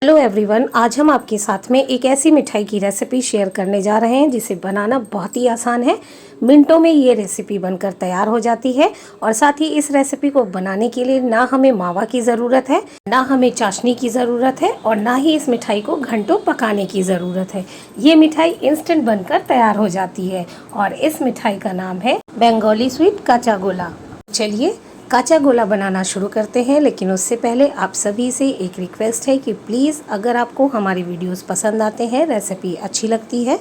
Hello everyone, आज हम आपके साथ में एक ऐसी मिठाई की रेसिपी शेयर करने जा रहे हैं जिसे बनाना बहुत ही आसान है। मिनटों में ये रेसिपी बनकर तैयार हो जाती है और साथ ही इस रेसिपी को बनाने के लिए ना हमें मावा की ज़रूरत है, ना हमें चाशनी की ज़रूरत है और ना ही इस मिठाई को घंटों पकाने की ज़रूरत है। ये मिठाई इंस्टेंट बनकर तैयार हो जाती है और इस मिठाई का नाम है बंगाली स्वीट काचा गोला। चलिए काचा गोला बनाना शुरू करते हैं, लेकिन उससे पहले आप सभी से एक रिक्वेस्ट है कि प्लीज़ अगर आपको हमारी वीडियोस पसंद आते हैं, रेसिपी अच्छी लगती है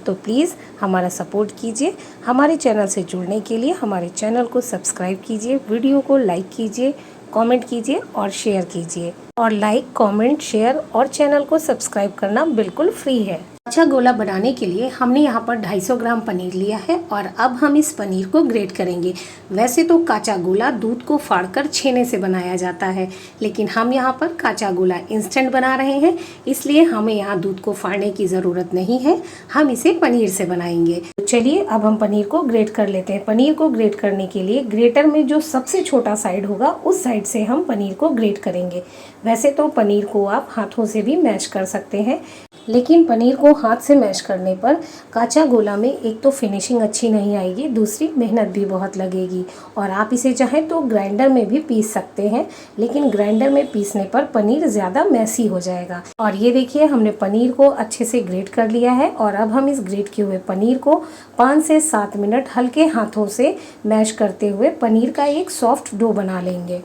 तो प्लीज़ हमारा सपोर्ट कीजिए। हमारे चैनल से जुड़ने के लिए हमारे चैनल को सब्सक्राइब कीजिए, वीडियो को लाइक कीजिए, कमेंट कीजिए और शेयर कीजिए। और लाइक, कमेंट, शेयर और चैनल को सब्सक्राइब करना बिल्कुल फ्री है। काचा गोला बनाने के लिए हमने यहाँ पर 250 ग्राम पनीर लिया है और अब हम इस पनीर को ग्रेट करेंगे। वैसे तो काचा गोला दूध को फाड़कर छेने से बनाया जाता है, लेकिन हम यहाँ पर काचा गोला इंस्टेंट बना रहे हैं, इसलिए हमें यहाँ दूध को फाड़ने की ज़रूरत नहीं है। हम इसे पनीर से बनाएंगे। तो चलिए अब हम पनीर को ग्रेट कर लेते हैं। पनीर को ग्रेट करने के लिए ग्रेटर में जो सबसे छोटा साइड होगा उस साइड से हम पनीर को ग्रेट करेंगे। वैसे तो पनीर को आप हाथों से भी मैश कर सकते हैं, लेकिन पनीर को हाथ से मैश करने पर काचा गोला में एक तो फिनिशिंग अच्छी नहीं आएगी, दूसरी मेहनत भी बहुत लगेगी। और आप इसे चाहें तो ग्राइंडर में भी पीस सकते हैं, लेकिन ग्राइंडर में पीसने पर पनीर ज़्यादा मैसी हो जाएगा। और ये देखिए हमने पनीर को अच्छे से ग्रेट कर लिया है और अब हम इस ग्रेट किए हुए पनीर को 5 से 7 मिनट हल्के हाथों से मैश करते हुए पनीर का एक सॉफ्ट डो बना लेंगे।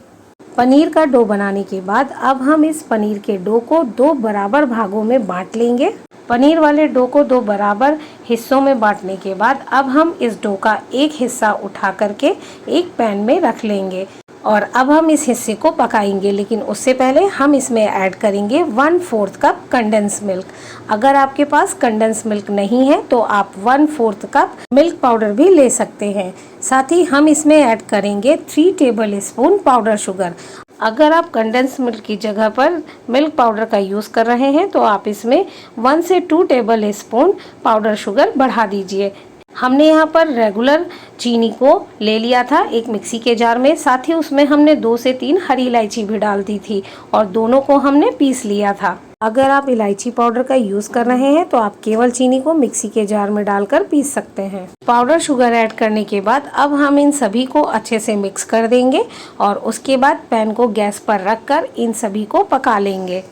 पनीर का डो बनाने के बाद अब हम इस पनीर के डो को 2 बराबर भागों में बांट लेंगे। पनीर वाले डो को 2 बराबर हिस्सों में बांटने के बाद अब हम इस डो का एक हिस्सा उठा करके एक पैन में रख लेंगे और अब हम इस हिस्से को पकाएंगे। लेकिन उससे पहले हम इसमें ऐड करेंगे 1/4 कप कंडेंस मिल्क। अगर आपके पास कंडेंस मिल्क नहीं है तो आप 1/4 कप मिल्क पाउडर भी ले सकते हैं। साथ ही हम इसमें ऐड करेंगे 3 टेबल स्पून पाउडर शुगर। अगर आप कंडेंस मिल्क की जगह पर मिल्क पाउडर का यूज़ कर रहे हैं तो आप इसमें 1 से 2 टेबल स्पून पाउडर शुगर बढ़ा दीजिए। हमने यहाँ पर रेगुलर चीनी को ले लिया था एक मिक्सी के जार में, साथ ही उसमें हमने 2 से 3 हरी इलायची भी डाल दी थी और दोनों को हमने पीस लिया था। अगर आप इलायची पाउडर का यूज़ कर रहे हैं तो आप केवल चीनी को मिक्सी के जार में डालकर पीस सकते हैं। पाउडर शुगर ऐड करने के बाद अब हम इन सभी को अच्छे से मिक्स कर देंगे और उसके बाद पैन को गैस पर रखकर इन सभी को पका लेंगे।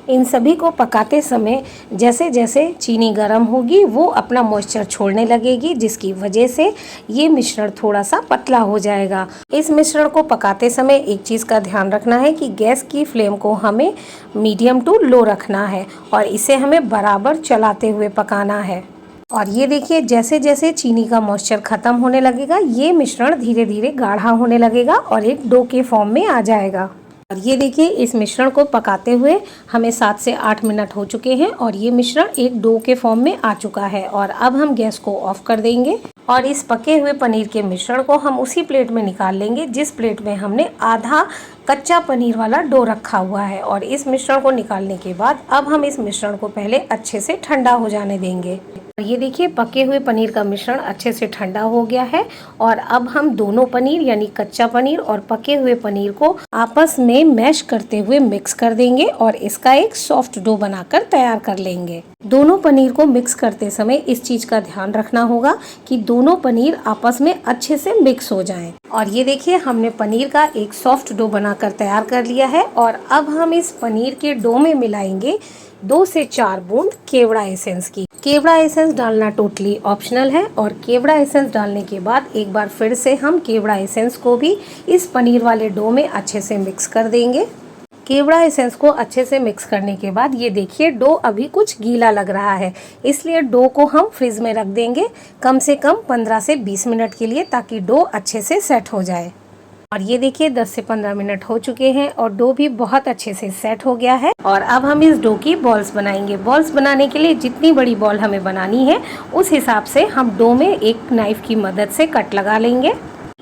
इन सभी को पकाते समय जैसे जैसे चीनी गर्म होगी वो अपना मॉइस्चर छोड़ने लगेगी, जिसकी वजह से ये मिश्रण थोड़ा सा पतला हो जाएगा। इस मिश्रण को पकाते समय एक चीज़ का ध्यान रखना है कि गैस की फ्लेम को हमें मीडियम टू लो रखना है और इसे हमें बराबर चलाते हुए पकाना है। और ये देखिए जैसे जैसे चीनी का मॉइस्चर ख़त्म होने लगेगा ये मिश्रण धीरे धीरे गाढ़ा होने लगेगा और एक डो के फॉर्म में आ जाएगा। और ये देखिए इस मिश्रण को पकाते हुए हमें 7 से 8 मिनट हो चुके हैं और ये मिश्रण एक डो के फॉर्म में आ चुका है। और अब हम गैस को ऑफ कर देंगे और इस पके हुए पनीर के मिश्रण को हम उसी प्लेट में निकाल लेंगे जिस प्लेट में हमने आधा कच्चा पनीर वाला डो रखा हुआ है। और इस मिश्रण को निकालने के बाद अब हम इस मिश्रण को पहले अच्छे से ठंडा हो जाने देंगे। और ये देखिए पके हुए पनीर का मिश्रण अच्छे से ठंडा हो गया है और अब हम दोनों पनीर यानी कच्चा पनीर और पके हुए पनीर को आपस में मैश करते हुए मिक्स कर देंगे और इसका एक सॉफ्ट डो बनाकर तैयार कर लेंगे। दोनों पनीर को मिक्स करते समय इस चीज का ध्यान रखना होगा कि दोनों पनीर आपस में अच्छे से मिक्स हो जाएं। और ये देखिए हमने पनीर का एक सॉफ्ट डो बनाकर तैयार कर लिया है और अब हम इस पनीर के डो में मिलाएंगे 2 से 4 बूंद केवड़ा एसेंस की। केवड़ा एसेंस डालना टोटली ऑप्शनल है और केवड़ा एसेंस डालने के बाद एक बार फिर से हम केवड़ा एसेंस को भी इस पनीर वाले डो में अच्छे से मिक्स कर देंगे। केवड़ा एसेंस को अच्छे से मिक्स करने के बाद ये देखिए डो अभी कुछ गीला लग रहा है, इसलिए डो को हम फ्रिज में रख देंगे कम से कम 15 से 20 मिनट के लिए ताकि डो अच्छे से सेट हो जाए। और ये देखिए 10 से 15 मिनट हो चुके हैं और डो भी बहुत अच्छे से सेट हो गया है। और अब हम इस डो की बॉल्स बनाएंगे। बॉल्स बनाने के लिए जितनी बड़ी बॉल हमें बनानी है उस हिसाब से हम डो में एक नाइफ की मदद से कट लगा लेंगे।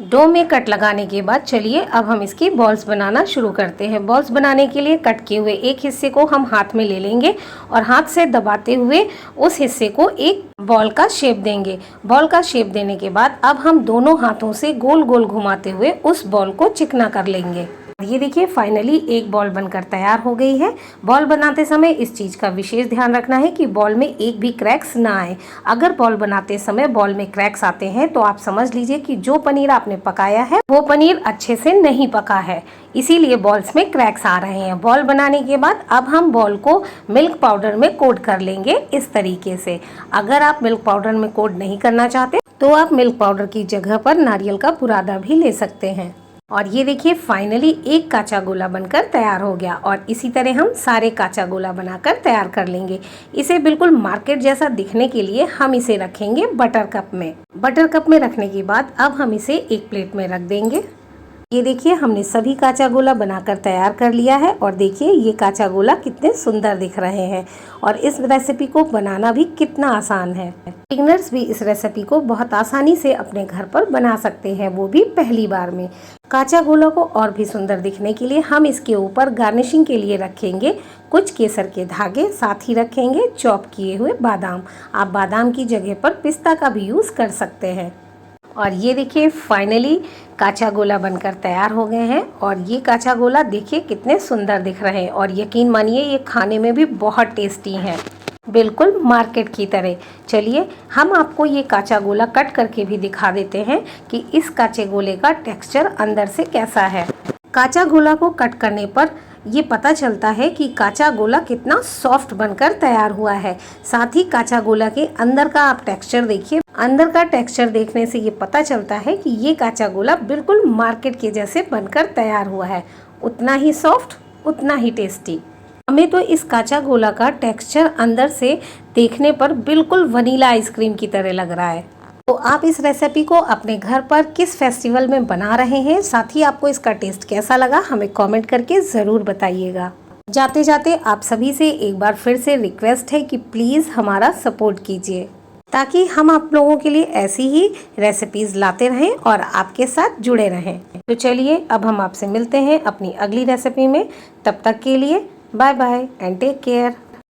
डो में कट लगाने के बाद चलिए अब हम इसकी बॉल्स बनाना शुरू करते हैं। बॉल्स बनाने के लिए कट किए हुए एक हिस्से को हम हाथ में ले लेंगे और हाथ से दबाते हुए उस हिस्से को एक बॉल का शेप देंगे। बॉल का शेप देने के बाद अब हम दोनों हाथों से गोल गोल घुमाते हुए उस बॉल को चिकना कर लेंगे। ये देखिए फाइनली एक बॉल बनकर तैयार हो गई है। बॉल बनाते समय इस चीज़ का विशेष ध्यान रखना है कि बॉल में एक भी क्रैक्स ना आए। अगर बॉल बनाते समय बॉल में क्रैक्स आते हैं तो आप समझ लीजिए कि जो पनीर आपने पकाया है वो पनीर अच्छे से नहीं पका है, इसीलिए बॉल्स में क्रैक्स आ रहे हैं। बॉल बनाने के बाद अब हम बॉल को मिल्क पाउडर में कोट कर लेंगे इस तरीके से। अगर आप मिल्क पाउडर में कोट नहीं करना चाहते तो आप मिल्क पाउडर की जगह पर नारियल का बुरादा भी ले सकते हैं। और ये देखिए फाइनली एक काचा गोला बनकर तैयार हो गया और इसी तरह हम सारे काचा गोला बनाकर तैयार कर लेंगे। इसे बिल्कुल मार्केट जैसा दिखने के लिए हम इसे रखेंगे बटर कप में। बटर कप में रखने के बाद अब हम इसे एक प्लेट में रख देंगे। ये देखिए हमने सभी काचा गोला बनाकर तैयार कर लिया है और देखिए ये काचा गोला कितने सुंदर दिख रहे हैं और इस रेसिपी को बनाना भी कितना आसान है। बिगिनर्स भी इस रेसिपी को बहुत आसानी से अपने घर पर बना सकते हैं, वो भी पहली बार में। काचा गोला को और भी सुंदर दिखने के लिए हम इसके ऊपर गार्निशिंग के लिए रखेंगे कुछ केसर के धागे, साथ ही रखेंगे चॉप किए हुए बादाम। आप बादाम की जगह पर पिस्ता का भी यूज़ कर सकते हैं। और ये देखिए फाइनली काचा गोला बनकर तैयार हो गए हैं और ये काचा गोला देखिए कितने सुंदर दिख रहे हैं और यकीन मानिए ये खाने में भी बहुत टेस्टी हैं, बिल्कुल मार्केट की तरह। चलिए हम आपको ये काचा गोला कट करके भी दिखा देते हैं कि इस काचे गोले का टेक्सचर अंदर से कैसा है। काचा गोला को कट करने पर ये पता चलता है कि काचा गोला कितना सॉफ्ट बनकर तैयार हुआ है। साथ ही काचा गोला के अंदर का आप टेक्सचर देखिए। अंदर का टेक्सचर देखने से ये पता चलता है कि ये काचा गोला बिल्कुल मार्केट के जैसे बनकर तैयार हुआ है, उतना ही सॉफ्ट उतना ही टेस्टी। हमें तो इस काचा गोला का टेक्सचर अंदर से देखने पर बिल्कुल वनीला आइसक्रीम की तरह लग रहा है। तो आप इस रेसिपी को अपने घर पर किस फेस्टिवल में बना रहे हैं, साथ ही आपको इसका टेस्ट कैसा लगा हमें कमेंट करके ज़रूर बताइएगा। जाते जाते आप सभी से एक बार फिर से रिक्वेस्ट है कि प्लीज़ हमारा सपोर्ट कीजिए ताकि हम आप लोगों के लिए ऐसी ही रेसिपीज़ लाते रहें और आपके साथ जुड़े रहें। तो चलिए अब हम आपसे मिलते हैं अपनी अगली रेसिपी में। तब तक के लिए bye bye and take care.